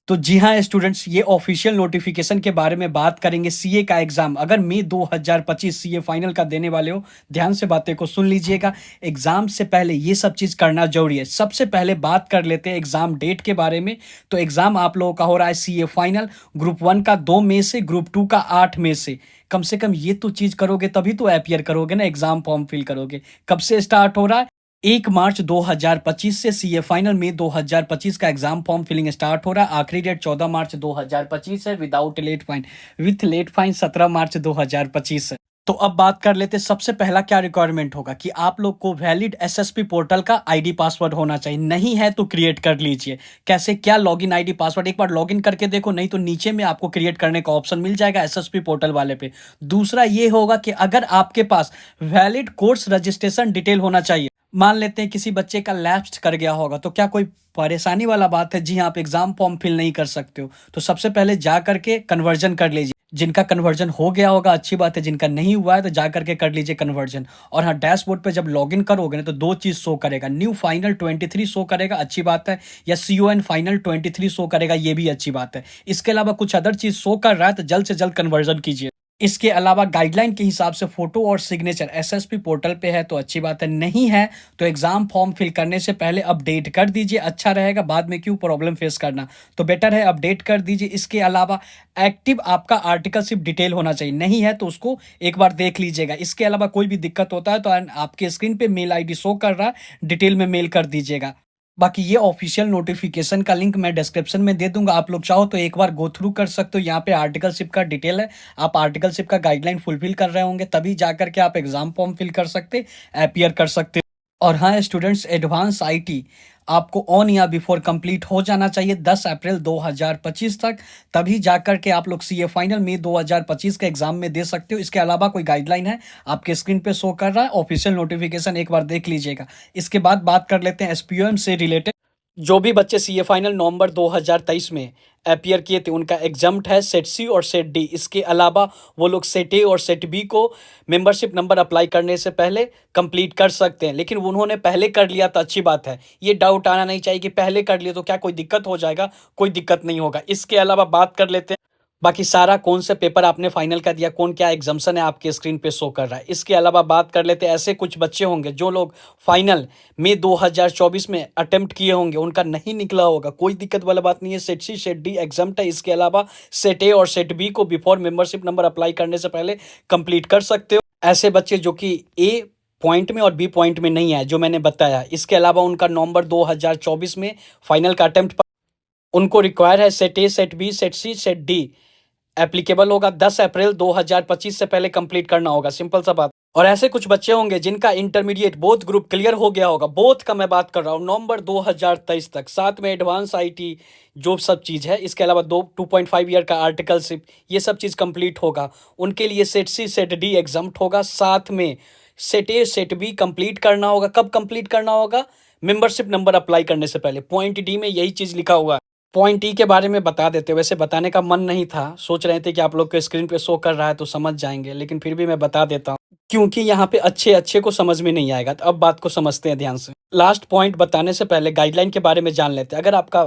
तो जी हाँ स्टूडेंट्स, ये ऑफिशियल नोटिफिकेशन के बारे में बात करेंगे। सीए का एग्जाम अगर मई 2025 सीए फाइनल का देने वाले हो, ध्यान से बातें को सुन लीजिएगा। एग्जाम से पहले ये सब चीज़ करना जरूरी है। सबसे पहले बात कर लेते हैं एग्जाम डेट के बारे में। तो एग्जाम आप लोगों का हो रहा है सीए फाइनल ग्रुप 1 का 2 मई से, ग्रुप 2 का 8 मई से कम ये तो चीज़ करोगे तभी तो अपीयर करोगे ना, एग्जाम फॉर्म फिल करोगे। कब से स्टार्ट हो रहा है? 1 मार्च 2025 से सीए फाइनल में 2025 का एग्जाम फॉर्म फिलिंग स्टार्ट हो रहा है। आखिरी डेट 14 मार्च 2025 है, without late fine. With late fine 17 March 2025 है। तो अब बात कर लेते हैं सबसे पहला क्या रिक्वायरमेंट होगा कि आप लोग को वैलिड एसएसपी पोर्टल का आईडी पासवर्ड होना चाहिए। नहीं है तो क्रिएट कर लीजिए। कैसे, क्या लॉगिन आईडी पासवर्ड, एक बार लॉगिन करके देखो, नहीं तो नीचे में आपको क्रिएट करने का ऑप्शन मिल जाएगा एसएसपी पोर्टल वाले पे। दूसरा ये होगा कि अगर आपके पास वैलिड कोर्स रजिस्ट्रेशन डिटेल होना चाहिए। मान लेते हैं किसी बच्चे का लैप्स कर गया होगा, तो क्या कोई परेशानी वाला बात है? जी हाँ, आप एग्जाम फॉर्म फिल नहीं कर सकते हो। तो सबसे पहले जा करके कन्वर्जन कर लीजिए। जिनका कन्वर्जन हो गया होगा अच्छी बात है, जिनका नहीं हुआ है तो जा करके कर लीजिए कन्वर्जन। और हाँ, डैशबोर्ड पे जब लॉगिन करोगे ना तो दो चीज शो करेगा, न्यू फाइनल 23 शो करेगा, अच्छी बात है, या CON फाइनल 23 शो करेगा, ये भी अच्छी बात है। इसके अलावा कुछ अदर चीज शो कर रहा है तो जल्द से जल्द कन्वर्जन कीजिए। इसके अलावा गाइडलाइन के हिसाब से फोटो और सिग्नेचर एसएसपी पोर्टल पे है तो अच्छी बात है, नहीं है तो एग्जाम फॉर्म फिल करने से पहले अपडेट कर दीजिए, अच्छा रहेगा। बाद में क्यों प्रॉब्लम फेस करना, तो बेटर है अपडेट कर दीजिए। इसके अलावा एक्टिव आपका आर्टिकलशिप डिटेल होना चाहिए, नहीं है तो उसको एक बार देख लीजिएगा। इसके अलावा कोई भी दिक्कत होता है तो आपके स्क्रीन पे मेल आईडी शो कर रहा है, डिटेल में मेल कर दीजिएगा। बाकी ये ऑफिशियल नोटिफिकेशन का लिंक मैं डिस्क्रिप्शन में दे दूंगा, आप लोग चाहो तो एक बार गो थ्रू कर सकते हो। यहाँ पे आर्टिकलशिप का डिटेल है, आप आर्टिकलशिप का गाइडलाइन फुलफिल कर रहे होंगे तभी जा करके आप एग्जाम फॉर्म फिल कर सकते, अपीयर कर सकते। और हाँ स्टूडेंट्स, एडवांस आईटी आपको ऑन या बिफोर कंप्लीट हो जाना चाहिए 10 अप्रैल 2025 तक, तभी जाकर के आप लोग सीए फाइनल में 2025 के एग्जाम में दे सकते हो। इसके अलावा कोई गाइडलाइन है आपके स्क्रीन पे शो कर रहा है, ऑफिशियल नोटिफिकेशन एक बार देख लीजिएगा। इसके बाद बात कर लेते हैं एसपीओएम से रिलेटेड। जो भी बच्चे सीए फाइनल नवंबर 2023 में अपीयर किए थे उनका एग्जाम्ट है सेट सी और सेट डी। इसके अलावा वो लोग सेट ए और सेट बी को मेंबरशिप नंबर अप्लाई करने से पहले कंप्लीट कर सकते हैं, लेकिन उन्होंने पहले कर लिया तो अच्छी बात है। ये डाउट आना नहीं चाहिए कि पहले कर लिए तो क्या कोई दिक्कत हो जाएगा, कोई दिक्कत नहीं होगा। इसके अलावा बात कर लेते हैं बाकी सारा कौन से पेपर आपने फाइनल का दिया, कौन क्या एग्जाम्शन है आपके स्क्रीन पे शो कर रहा है। इसके अलावा बात कर लेते हैं ऐसे कुछ बच्चे होंगे जो लोग फाइनल मई 2024 में अटेम्प्ट किए होंगे, उनका नहीं निकला होगा, कोई दिक्कत वाला बात नहीं है। Set C set D exempt है। इसके अलावा सेट ए और सेट बी को बिफोर मेंबरशिप नंबर अप्लाई करने से पहले कंप्लीट कर सकते हो। ऐसे बच्चे जो कि ए पॉइंट में और बी पॉइंट में नहीं है जो मैंने बताया, इसके अलावा उनका नवंबर 2024 में फाइनल का अटेम्प्ट, उनको रिक्वायर है set A set B set C set D applicable होगा 10 अप्रैल 2025 से पहले कंप्लीट करना होगा, सिंपल सा बात। और ऐसे कुछ बच्चे होंगे जिनका इंटरमीडिएट बोथ ग्रुप क्लियर हो गया होगा, बोथ का मैं बात कर रहा हूँ, नवंबर 2023 तक, साथ में एडवांस आईटी जो सब चीज़ है। इसके अलावा 2.5 ईयर का आर्टिकलशिप, ये सब चीज़ कंप्लीट होगा। उनके लिए set C set D exempt होगा, साथ में set A set B complete करना होगा। कब कंप्लीट करना होगा? मेंबरशिप नंबर अप्लाई करने से पहले। पॉइंट डी में यही चीज़ लिखा हुआ है। पॉइंट ई के बारे में बता देते, वैसे बताने का मन नहीं था, सोच रहे थे कि आप लोग के स्क्रीन पे शो कर रहा है तो समझ जाएंगे, लेकिन फिर भी मैं बता देता हूँ क्योंकि यहाँ पे अच्छे अच्छे को समझ में नहीं आएगा। तो अब बात को समझते हैं ध्यान से। लास्ट पॉइंट बताने से पहले गाइडलाइन के बारे में जान लेते हैं। अगर आपका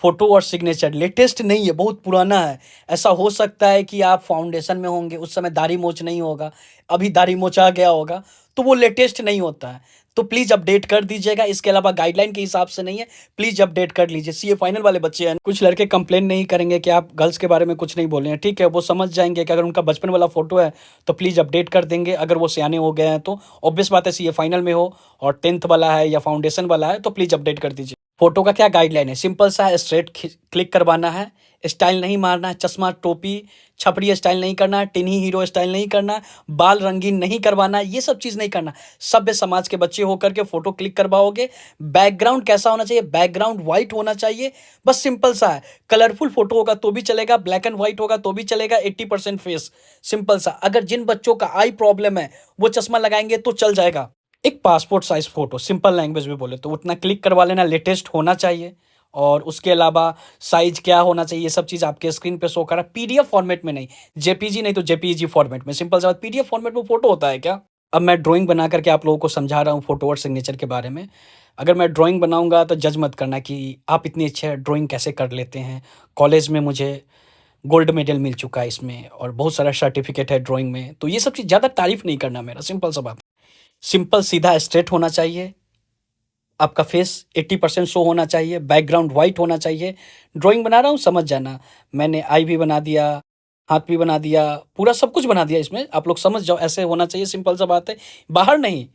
फोटो और सिग्नेचर लेटेस्ट नहीं है, बहुत पुराना है, ऐसा हो सकता है कि आप फाउंडेशन में होंगे उस समय दाढ़ी मोछ नहीं होगा, अभी दाढ़ी मोछ आ गया होगा, तो वो लेटेस्ट नहीं होता है, तो प्लीज अपडेट कर दीजिएगा। इसके अलावा गाइडलाइन के हिसाब से नहीं है, प्लीज अपडेट कर लीजिए। सीए फाइनल वाले बच्चे हैं, कुछ लड़के कंप्लेन नहीं करेंगे कि आप गर्ल्स के बारे में कुछ नहीं बोले हैं, ठीक है, वो समझ जाएंगे कि अगर उनका बचपन वाला फोटो है तो प्लीज अपडेट कर देंगे। अगर वो सियाने हो गए हैं तो ऑब्वियस बात है, सीए फाइनल में हो और 10th वाला है या फाउंडेशन वाला है तो प्लीज अपडेट कर दीजिए। फोटो का क्या गाइडलाइन है? सिंपल सा है, स्ट्रेट क्लिक करवाना है, स्टाइल नहीं मारना है, चश्मा टोपी छपड़ी स्टाइल नहीं करना है, टिन्ही हीरो स्टाइल नहीं करना है, बाल रंगीन नहीं करवाना है, ये सब चीज़ नहीं करना। सभ्य समाज के बच्चे होकर के फोटो क्लिक करवाओगे। बैकग्राउंड कैसा होना चाहिए? बैकग्राउंड व्हाइट होना चाहिए, बस सिंपल सा है। कलरफुल फोटो होगा तो भी चलेगा, ब्लैक एंड व्हाइट होगा तो भी चलेगा, 80% फेस, सिंपल सा। अगर जिन बच्चों का आई प्रॉब्लम है वो चश्मा लगाएंगे तो चल जाएगा। एक passport size photo, simple language में बोले तो उतना क्लिक करवा लेना, लेटेस्ट होना चाहिए। और उसके अलावा साइज क्या होना चाहिए, ये सब चीज़ आपके स्क्रीन पे शो करा, पीडीएफ फॉर्मेट में नहीं, जेपीजी नहीं तो जेपीईजी फॉर्मेट में, सिंपल सा बात। पीडीएफ फॉर्मेट में फोटो होता है क्या? अब मैं ड्राइंग बना करके आप लोगों को समझा रहा हूँ फोटो और सिग्नेचर के बारे में। अगर मैं ड्राइंग बनाऊँगा तो जज मत करना कि आप इतनी अच्छी ड्राइंग कैसे कर लेते हैं। कॉलेज में मुझे गोल्ड मेडल मिल चुका है इसमें और बहुत सारा सर्टिफ़िकेट है ड्राइंग में। तो ये सब चीज़ ज़्यादा तारीफ़ नहीं करना मेरा, सिंपल सा बात। सिंपल, सीधा, स्ट्रेट होना चाहिए। आपका फेस 80% शो होना चाहिए, बैकग्राउंड व्हाइट होना चाहिए। ड्राइंग बना रहा हूँ समझ जाना। मैंने आई भी बना दिया, हाथ भी बना दिया, पूरा सब कुछ बना दिया इसमें। आप लोग समझ जाओ ऐसे होना चाहिए, सिंपल सा बात है। बाहर नहीं,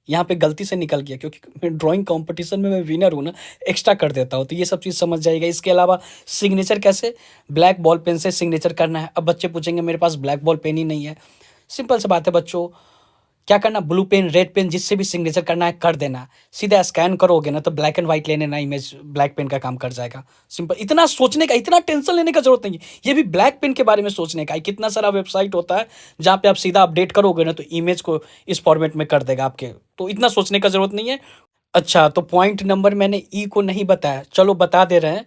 यहाँ पे गलती से निकल गया क्योंकि मैं ड्राइंग कॉम्पिटिशन में मैं विनर हूँ ना, एक्स्ट्रा कर देता हूँ। तो ये सब चीज़ समझ जाइएगा। इसके अलावा सिग्नेचर कैसे, ब्लैक बॉल पेन से सिग्नेचर करना है। अब बच्चे पूछेंगे मेरे पास ब्लैक बॉल पेन ही नहीं है। सिंपल सी बात है बच्चों, क्या करना, ब्लू पेन, रेड पेन, जिससे भी सिग्नेचर करना है कर देना। सीधा स्कैन करोगे ना तो ब्लैक एंड व्हाइट लेने ना, इमेज ब्लैक पेन का काम कर जाएगा। सिंपल, इतना सोचने का, इतना टेंशन लेने का जरूरत नहीं है। ये भी ब्लैक पेन के बारे में सोचने का है। कितना सारा वेबसाइट होता है जहाँ पे आप सीधा अपडेट करोगे ना तो इमेज को इस फॉर्मेट में कर देगा आपके। तो इतना सोचने का जरूरत नहीं है। अच्छा, तो पॉइंट नंबर मैंने ई को नहीं बताया, चलो बता दे रहे हैं।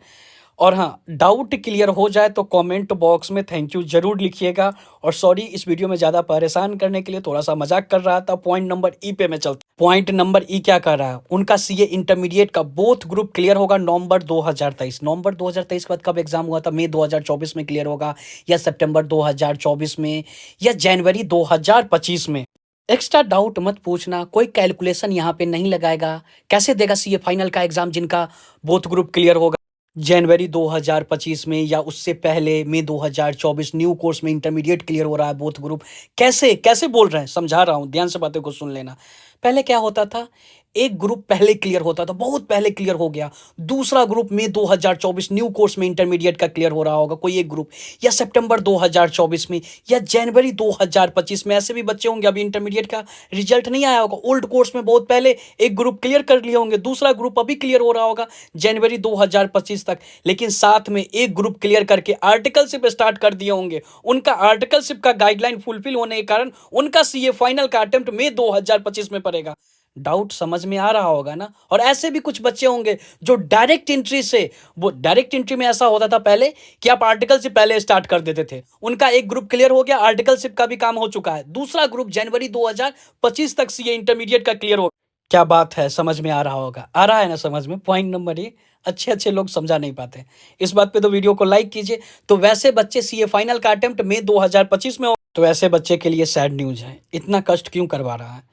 और हाँ, डाउट क्लियर हो जाए तो कमेंट बॉक्स में थैंक यू ज़रूर लिखिएगा। और सॉरी, इस वीडियो में ज़्यादा परेशान करने के लिए, थोड़ा सा मजाक कर रहा था। पॉइंट नंबर ई पे मैं चलता। पॉइंट नंबर ई क्या कर रहा है, उनका सीए इंटरमीडिएट का बोथ ग्रुप क्लियर होगा नवंबर 2023। नवंबर 2023 के बाद कब एग्जाम हुआ था, मई 2024 में क्लियर होगा, या सितंबर 2024 में, या जनवरी 2025 में। एक्स्ट्रा डाउट मत पूछना, कोई कैलकुलेशन यहाँ पे नहीं लगाएगा। कैसे देगा सीए फाइनल का एग्जाम जिनका बोथ ग्रुप क्लियर होगा जनवरी 2025 में, या उससे पहले मई 2024, न्यू कोर्स में इंटरमीडिएट क्लियर हो रहा है बोथ ग्रुप। कैसे कैसे बोल रहे हैं, समझा रहा हूँ, ध्यान से बातें को सुन लेना। पहले क्या होता था, एक ग्रुप पहले क्लियर होता था, बहुत पहले क्लियर हो गया। दूसरा ग्रुप में 2024 न्यू कोर्स में इंटरमीडिएट का क्लियर हो रहा होगा कोई एक ग्रुप, या सितंबर 2024 में, या जनवरी 2025 में। ऐसे भी बच्चे होंगे अभी इंटरमीडिएट का रिजल्ट नहीं आया होगा, ओल्ड कोर्स में बहुत पहले एक ग्रुप क्लियर कर लिए होंगे, दूसरा ग्रुप अभी क्लियर हो रहा होगा जनवरी 2025 तक। लेकिन साथ में एक ग्रुप क्लियर करके आर्टिकलशिप स्टार्ट कर दिए होंगे। उनका आर्टिकलशिप का गाइडलाइन फुलफिल होने के कारण उनका सीए फाइनल का अटेम्प्ट मई 2025 में पड़ेगा। डाउट समझ में आ रहा होगा ना। और ऐसे भी कुछ बच्चे होंगे जो डायरेक्ट एंट्री से, वो डायरेक्ट एंट्री में ऐसा होता था पहले कि आप आर्टिकल से पहले स्टार्ट कर देते थे। उनका एक ग्रुप क्लियर हो गया, आर्टिकलशिप का भी काम हो चुका है, दूसरा ग्रुप जनवरी 2025 तक सीए इंटरमीडिएट का क्लियर हो। क्या बात है, समझ में आ रहा होगा, आ रहा है ना समझ में। पॉइंट नंबर ये अच्छे अच्छे लोग समझा नहीं पाते, इस बात पे तो वीडियो को लाइक कीजिए। तो वैसे बच्चे सीए फाइनल का अटेम्प्ट मई 2025 में हो, तो ऐसे बच्चे के लिए सैड न्यूज है। इतना कष्ट क्यों करवा रहा है,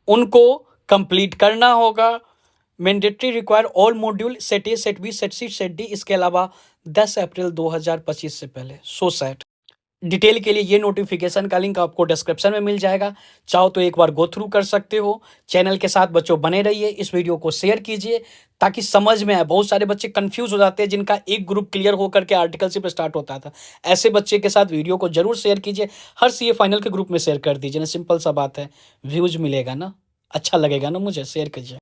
उनको कंप्लीट करना होगा। Mandatory require all module set A, set B, set C, set D, इसके अलावा 10 अप्रैल 2025 से पहले। So sad. डिटेल के लिए ये नोटिफिकेशन का लिंक आपको डिस्क्रिप्शन में मिल जाएगा, चाहो तो एक बार गो थ्रू कर सकते हो। चैनल के साथ बच्चों बने रहिए, इस वीडियो को शेयर कीजिए ताकि समझ में आए। बहुत सारे बच्चे कंफ्यूज हो जाते हैं जिनका एक ग्रुप क्लियर होकर के आर्टिकलशिप स्टार्ट होता था। ऐसे बच्चे के साथ वीडियो को जरूर शेयर कीजिए, हर सीए फाइनल के ग्रुप में शेयर कर दीजिए ना, सिंपल सा बात है। व्यूज मिलेगा ना, अच्छा लगेगा ना, मुझे शेयर कीजिए।